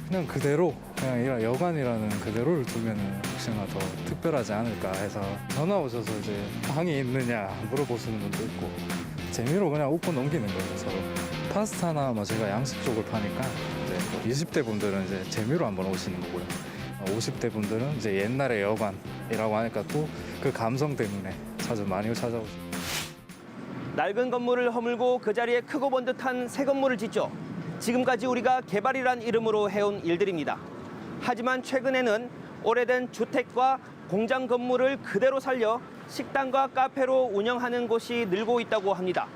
그냥 그대로 그냥 이런 여관이라는 그대로를 두면은 혹시나 더 특별하지 않을까 해서 전화 오셔서 이제 방이 있느냐 물어보시는 분도 있고 재미로 그냥 웃고 넘기는 거예요 서로. 파스타나 뭐 제가 양식 쪽을 파니까 이제 20대 분들은 이제 재미로 한번 오시는 거고요. 50대 분들은 이제 옛날의 여관이라고 하니까 또 그 감성 때문에 많이 찾아오시고. 낡은 건물을 허물고 그 자리에 크고 번듯한 새 건물을 짓죠. 지금까지 우리가 개발이란 이름으로 해온 일들입니다. 하지만 최근에는 오래된 주택과 공장 건물을 그대로 살려 식당과 카페로 운영하는 곳이 늘고 있다고 합니다.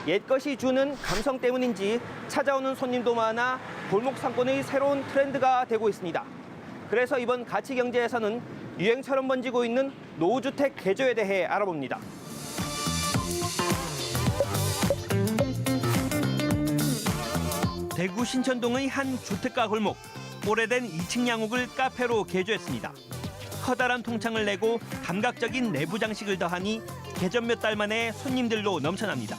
옛것이 주는 감성 때문인지 찾아오는 손님도 많아 골목 상권의 새로운 트렌드가 되고 있습니다. 그래서 이번 가치경제에서는 유행처럼 번지고 있는 노후주택 개조에 대해 알아봅니다. 대구 신천동의 한 주택가 골목. 오래된 2층 양옥을 카페로 개조했습니다. 커다란 통창을 내고 감각적인 내부 장식을 더하니 개점 몇 달 만에 손님들로 넘쳐납니다.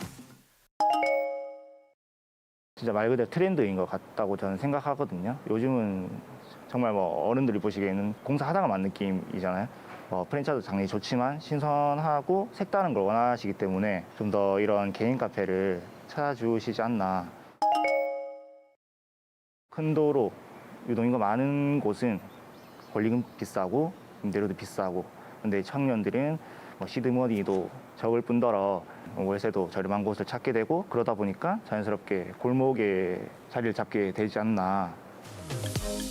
진짜 말 그대로 트렌드인 것 같다고 저는 생각하거든요. 요즘은 정말 뭐 어른들이 보시기에는 공사하다가 만 느낌이잖아요. 프랜차이즈 장르이 좋지만 신선하고 색다른 걸 원하시기 때문에 좀 더 이런 개인 카페를 찾아주시지 않나. 큰 도로, 유동인구 많은 곳은 권리금 비싸고 임대료도 비싸고, 근데 청년들은 시드머니도 적을 뿐더러 월세도 저렴한 곳을 찾게 되고, 그러다 보니까 자연스럽게 골목에 자리를 잡게 되지 않나.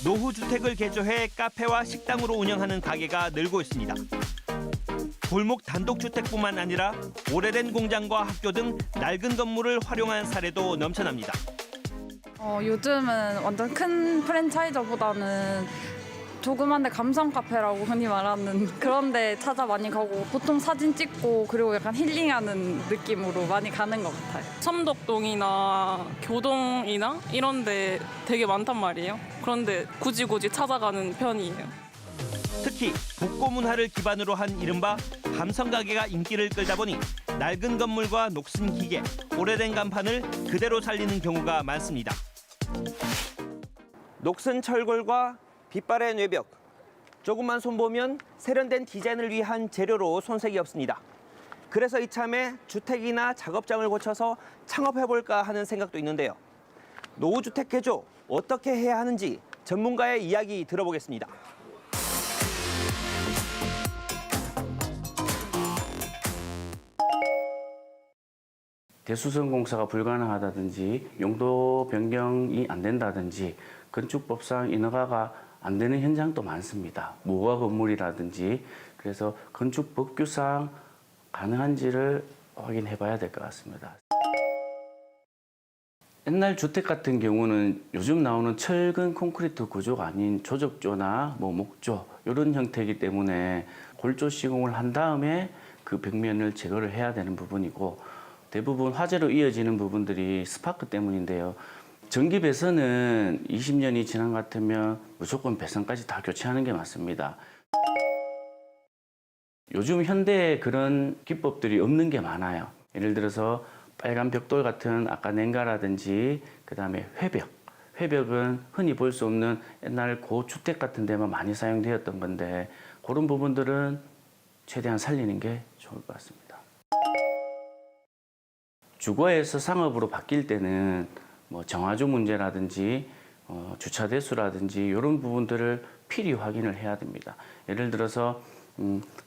노후주택을 개조해 카페와 식당으로 운영하는 가게가 늘고 있습니다. 골목 단독주택뿐만 아니라 오래된 공장과 학교 등 낡은 건물을 활용한 사례도 넘쳐납니다. 요즘은 완전 큰 프랜차이저보다는 조그만데 감성 카페라고 흔히 말하는 그런 데 찾아 많이 가고, 보통 사진 찍고 그리고 약간 힐링하는 느낌으로 많이 가는 것 같아요. 삼덕동이나 교동이나 이런 데 되게 많단 말이에요. 그런데 굳이 찾아가는 편이에요. 특히 복고 문화를 기반으로 한 이른바 감성 가게가 인기를 끌다 보니 낡은 건물과 녹슨 기계, 오래된 간판을 그대로 살리는 경우가 많습니다. 녹슨 철골과 빛바랜 외벽, 조금만 손보면 세련된 디자인을 위한 재료로 손색이 없습니다. 그래서 이참에 주택이나 작업장을 고쳐서 창업해볼까 하는 생각도 있는데요. 노후주택 개조 어떻게 해야 하는지 전문가의 이야기 들어보겠습니다. 대수선 공사가 불가능하다든지 용도 변경이 안 된다든지 건축법상 인허가가 안 되는 현장도 많습니다. 무허가 건물이라든지. 그래서 건축법규상 가능한지를 확인해 봐야 될 것 같습니다. 옛날 주택 같은 경우는 요즘 나오는 철근 콘크리트 구조가 아닌 조적조나 목조 이런 형태이기 때문에 골조 시공을 한 다음에 그 벽면을 제거를 해야 되는 부분이고, 대부분 화재로 이어지는 부분들이 스파크 때문인데요. 전기 배선은 20년이 지난 것 같으면 무조건 배선까지 다 교체하는 게 맞습니다. 요즘 현대에 그런 기법들이 없는 게 많아요. 예를 들어서 빨간 벽돌 같은 아까 냉가라든지, 그다음에 회벽은 흔히 볼 수 없는 옛날 고주택 같은 데만 많이 사용되었던 건데, 그런 부분들은 최대한 살리는 게 좋을 것 같습니다. 주거에서 상업으로 바뀔 때는 정화조 문제라든지 주차 대수라든지 이런 부분들을 필히 확인을 해야 됩니다. 예를 들어서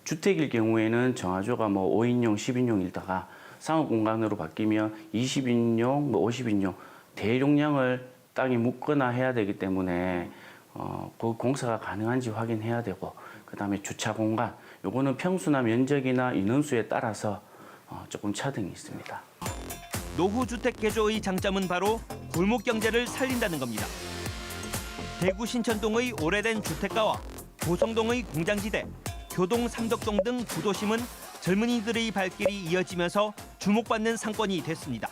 주택일 경우에는 정화조가 5인용, 10인용 일다가 상업 공간으로 바뀌면 20인용, 50인용 대용량을 땅에 묻거나 해야 되기 때문에 그 공사가 가능한지 확인해야 되고, 그다음에 주차 공간, 요거는 평수나 면적이나 인원수에 따라서 조금 차등이 있습니다. 노후주택 개조의 장점은 바로 골목 경제를 살린다는 겁니다. 대구 신천동의 오래된 주택가와 고성동의 공장지대, 교동 삼덕동 등 구도심은 젊은이들의 발길이 이어지면서 주목받는 상권이 됐습니다.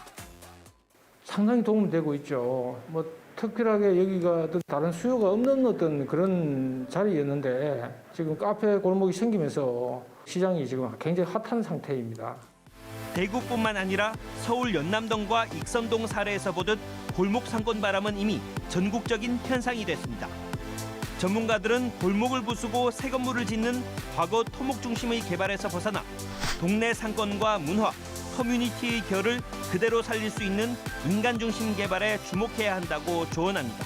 상당히 도움되고 있죠. 뭐 특별하게 여기가 다른 수요가 없는 어떤 그런 자리였는데 지금 카페 골목이 생기면서 시장이 지금 굉장히 핫한 상태입니다. 대구뿐만 아니라 서울 연남동과 익선동 사례에서 보듯 골목 상권 바람은 이미 전국적인 현상이 됐습니다. 전문가들은 골목을 부수고 새 건물을 짓는 과거 토목 중심의 개발에서 벗어나 동네 상권과 문화, 커뮤니티의 결을 그대로 살릴 수 있는 인간 중심 개발에 주목해야 한다고 조언합니다.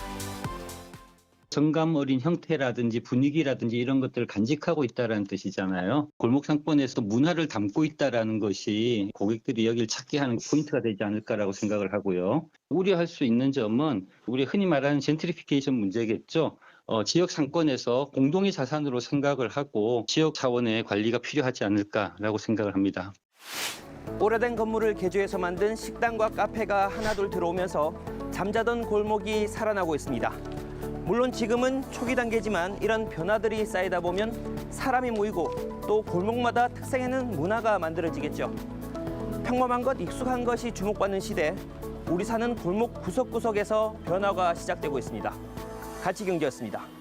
정감 어린 형태라든지 분위기라든지 이런 것들을 간직하고 있다는 뜻이잖아요. 골목 상권에서 문화를 담고 있다는 것이 고객들이 여기를 찾게 하는 포인트가 되지 않을까라고 생각을 하고요. 우려할 수 있는 점은 우리 흔히 말하는 젠트리피케이션 문제겠죠. 지역 상권에서 공동의 자산으로 생각을 하고 지역 차원의 관리가 필요하지 않을까라고 생각을 합니다. 오래된 건물을 개조해서 만든 식당과 카페가 하나둘 들어오면서 잠자던 골목이 살아나고 있습니다. 물론 지금은 초기 단계지만 이런 변화들이 쌓이다 보면 사람이 모이고 또 골목마다 특색있는 문화가 만들어지겠죠. 평범한 것, 익숙한 것이 주목받는 시대, 우리 사는 골목 구석구석에서 변화가 시작되고 있습니다. 가치경제였습니다.